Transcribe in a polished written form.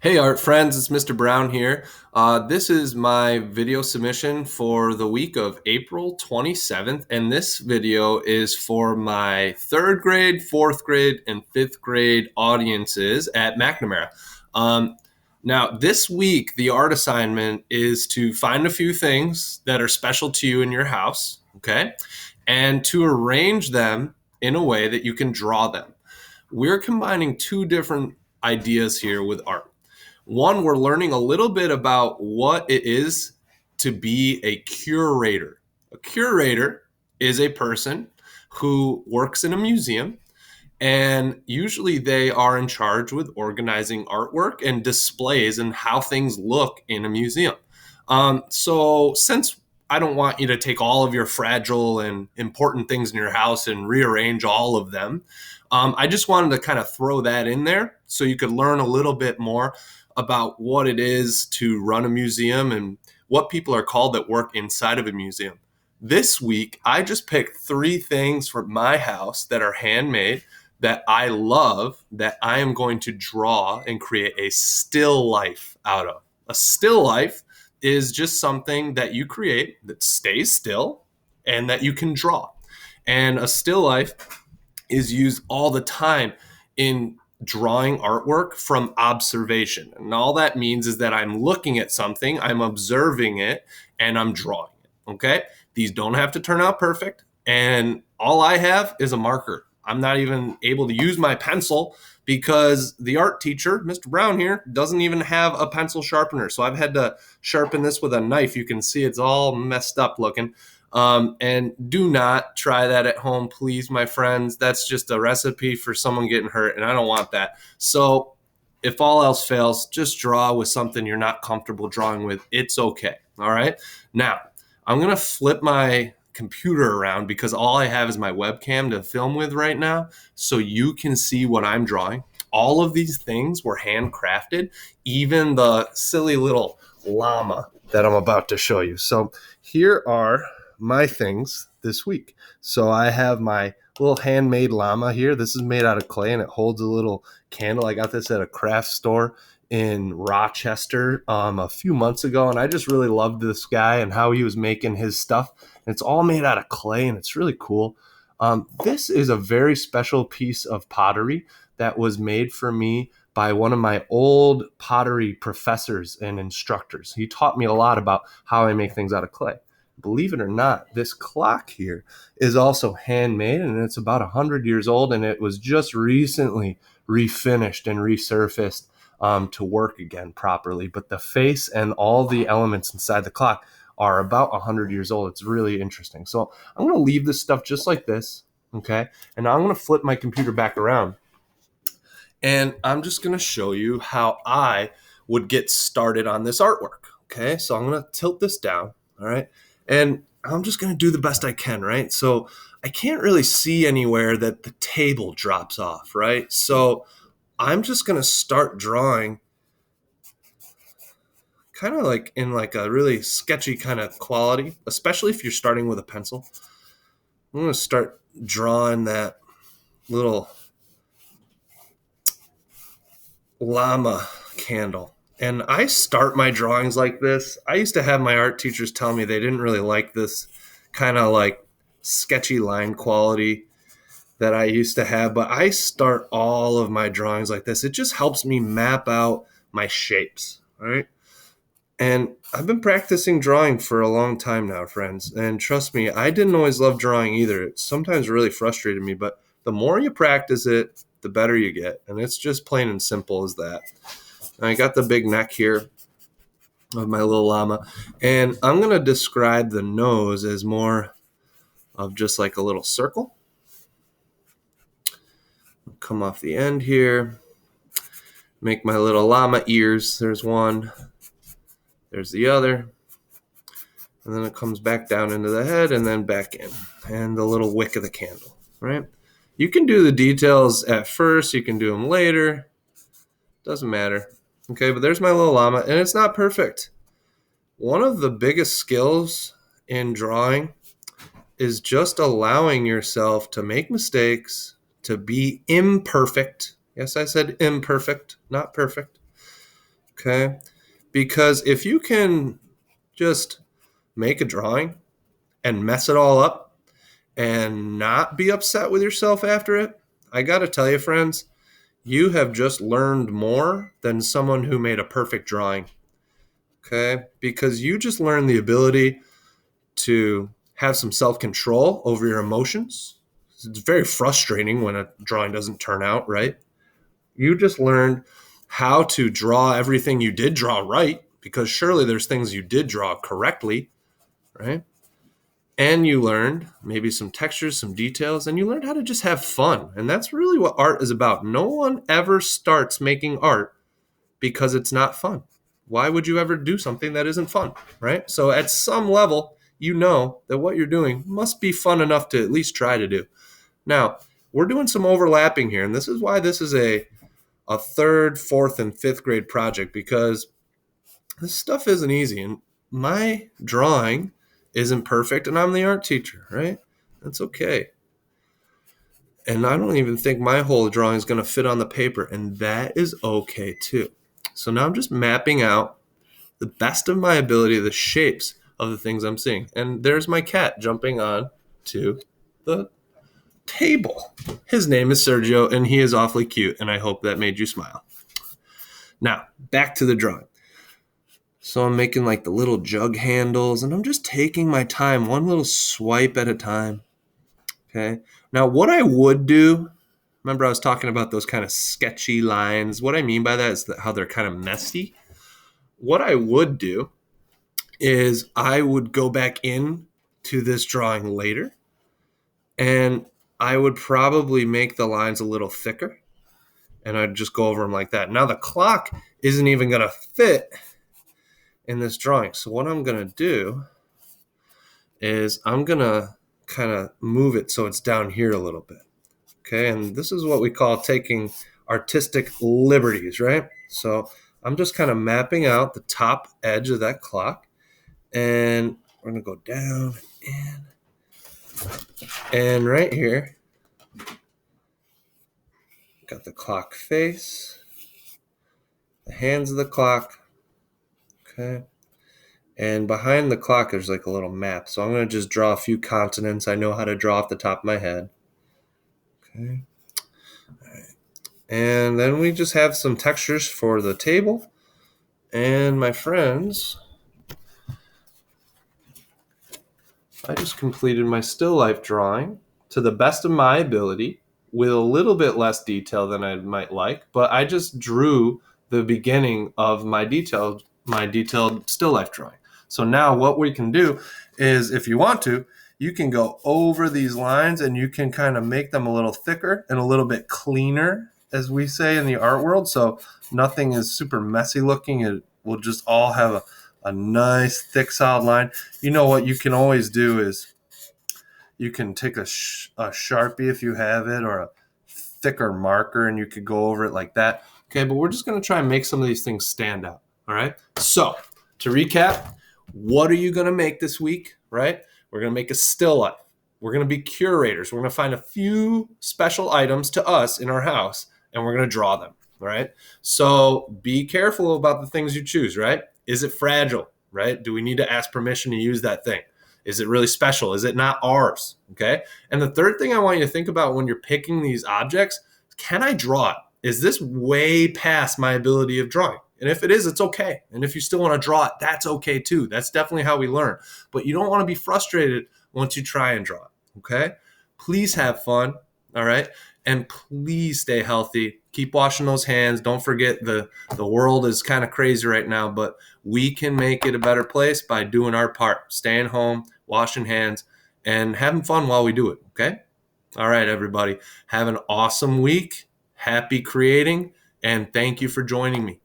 Hey art friends, it's Mr. Brown here. This is my video submission for the week of April 27th, and this video is for my third grade, fourth grade, and fifth grade audiences at McNamara. Um, Now, this week, the art assignment is to find a few things that are special to you in your house, okay, and to arrange them in a way that you can draw them. We're combining two different ideas here with art. One, we're learning a little bit about what it is to be a curator. A curator is a person who works in a museum, and usually they are in charge with organizing artwork and displays and how things look in a museum. So, since I don't want you to take all of your fragile and important things in your house and rearrange all of them, I just wanted to kind of throw that in there so you could learn a little bit more about what it is to run a museum and what people are called that work inside of a museum. This week, I just picked three things from my house that are handmade that I love that I am going to draw and create a still life out of. A still life is just something that you create that stays still and that you can draw. And a still life is used all the time in drawing artwork from observation. And all that means is that I'm looking at something, I'm observing it, and I'm drawing it. Okay? These don't have to turn out perfect. And all I have is a marker. I'm not even able to use my pencil because the art teacher, Mr. Brown here, doesn't even have a pencil sharpener. So I've had to sharpen this with a knife. You can see it's all messed up looking. And do not try that at home, please, my friends. That's just a recipe for someone getting hurt, and I don't want that. So if all else fails, just draw with something you're not comfortable drawing with. It's okay. All right. Now, I'm going to flip my computer around because all I have is my webcam to film with right now, so you can see what I'm drawing. All of these things were handcrafted, even the silly little llama that I'm about to show you. So here are my things this week. So I have my little handmade llama here. This is made out of clay and it holds a little candle. I got this at a craft store in Rochester a few months ago, and I just really loved this guy and how he was making his stuff. And it's all made out of clay, and it's really cool. This is a very special piece of pottery that was made for me by one of my old pottery professors and instructors. He taught me a lot about how I make things out of clay. Believe it or not, this clock here is also handmade, and it's about 100 years old, and it was just recently refinished and resurfaced to work again properly. But the face and all the elements inside the clock are about 100 years old. It's really interesting. So I'm going to leave this stuff just like this, okay? And now I'm going to flip my computer back around, and I'm just going to show you how I would get started on this artwork, okay? So I'm going to tilt this down, all right? And I'm just going to do the best I can, right? So I can't really see anywhere that the table drops off, right? So I'm just going to start drawing kind of like in like a really sketchy kind of quality, especially if you're starting with a pencil. I'm going to start drawing that little llama candle. And I start my drawings like this. I used to have my art teachers tell me they didn't really like this kind of like sketchy line quality that I used to have, but I start all of my drawings like this. It just helps me map out my shapes, right? And I've been practicing drawing for a long time now, friends. And trust me, I didn't always love drawing either. It sometimes really frustrated me, but the more you practice it, the better you get. And it's just plain and simple as that. I got the big neck here of my little llama, and I'm going to describe the nose as more of just like a little circle. Come off the end here, make my little llama ears. There's one, there's the other, and then it comes back down into the head and then back in, and the little wick of the candle, right? You can do the details at first, you can do them later, doesn't matter. Okay, but there's my little llama, and it's not perfect. One of the biggest skills in drawing is just allowing yourself to make mistakes, to be imperfect. Yes, I said imperfect, not perfect. Okay? Because if you can just make a drawing and mess it all up and not be upset with yourself after it, I got to tell you, friends, you have just learned more than someone who made a perfect drawing. Okay? Because you just learned the ability to have some self-control over your emotions. It's very frustrating when a drawing doesn't turn out right. You just learned how to draw everything you did draw right, because surely there's things you did draw correctly, right? And you learned maybe some textures, some details, and you learned how to just have fun. And that's really what art is about. No one ever starts making art because it's not fun. Why would you ever do something that isn't fun, right? So at some level, you know that what you're doing must be fun enough to at least try to do. Now, we're doing some overlapping here, and this is why this is a third, fourth, and fifth grade project, because this stuff isn't easy. And my drawing isn't perfect, and I'm the art teacher, right? That's okay. And I don't even think my whole drawing is going to fit on the paper, and that is okay too. So now I'm just mapping out the best of my ability the shapes of the things I'm seeing. And there's my cat jumping on to the table. His name is Sergio, and he is awfully cute, and I hope that made you smile. Now, back to the drawing. So I'm making like the little jug handles, and I'm just taking my time, one little swipe at a time. Okay. Now, what I would do, remember I was talking about those kind of sketchy lines. What I mean by that is how they're kind of messy. What I would do is I would go back in to this drawing later, and I would probably make the lines a little thicker, and I'd just go over them like that. Now the clock isn't even going to fit in this drawing. So what I'm going to do is I'm going to kind of move it so it's down here a little bit. Okay, and this is what we call taking artistic liberties, right? So I'm just kind of mapping out the top edge of that clock, and we're going to go down and right here, got the clock face, the hands of the clock, okay? And behind the clock, there's like a little map. So I'm going to just draw a few continents I know how to draw off the top of my head. Okay. All right. And then we just have some textures for the table. And my friends, I just completed my still life drawing to the best of my ability with a little bit less detail than I might like, but I just drew the beginning of my detailed still life drawing. So now what we can do is, if you want to, you can go over these lines and you can kind of make them a little thicker and a little bit cleaner, as we say in the art world. So nothing is super messy looking. It will just all have a nice thick solid line. You know what you can always do is you can take a Sharpie if you have it, or a thicker marker, and you could go over it like that. Okay, but we're just going to try and make some of these things stand out. All right. So to recap, what are you going to make this week? Right? We're going to make a still life. We're going to be curators. We're going to find a few special items to us in our house, and we're going to draw them. All right. So be careful about the things you choose. Right? Is it fragile? Right? Do we need to ask permission to use that thing? Is it really special? Is it not ours? Okay. And the third thing I want you to think about when you're picking these objects, can I draw it? Is this way past my ability of drawing? And if it is, it's okay. And if you still want to draw it, that's okay too. That's definitely how we learn. But you don't want to be frustrated once you try and draw it. Okay. Please have fun. All right. And please stay healthy. Keep washing those hands. Don't forget the world is kind of crazy right now, but we can make it a better place by doing our part, staying home, washing hands, and having fun while we do it. Okay. All right, everybody. Have an awesome week. Happy creating. And thank you for joining me.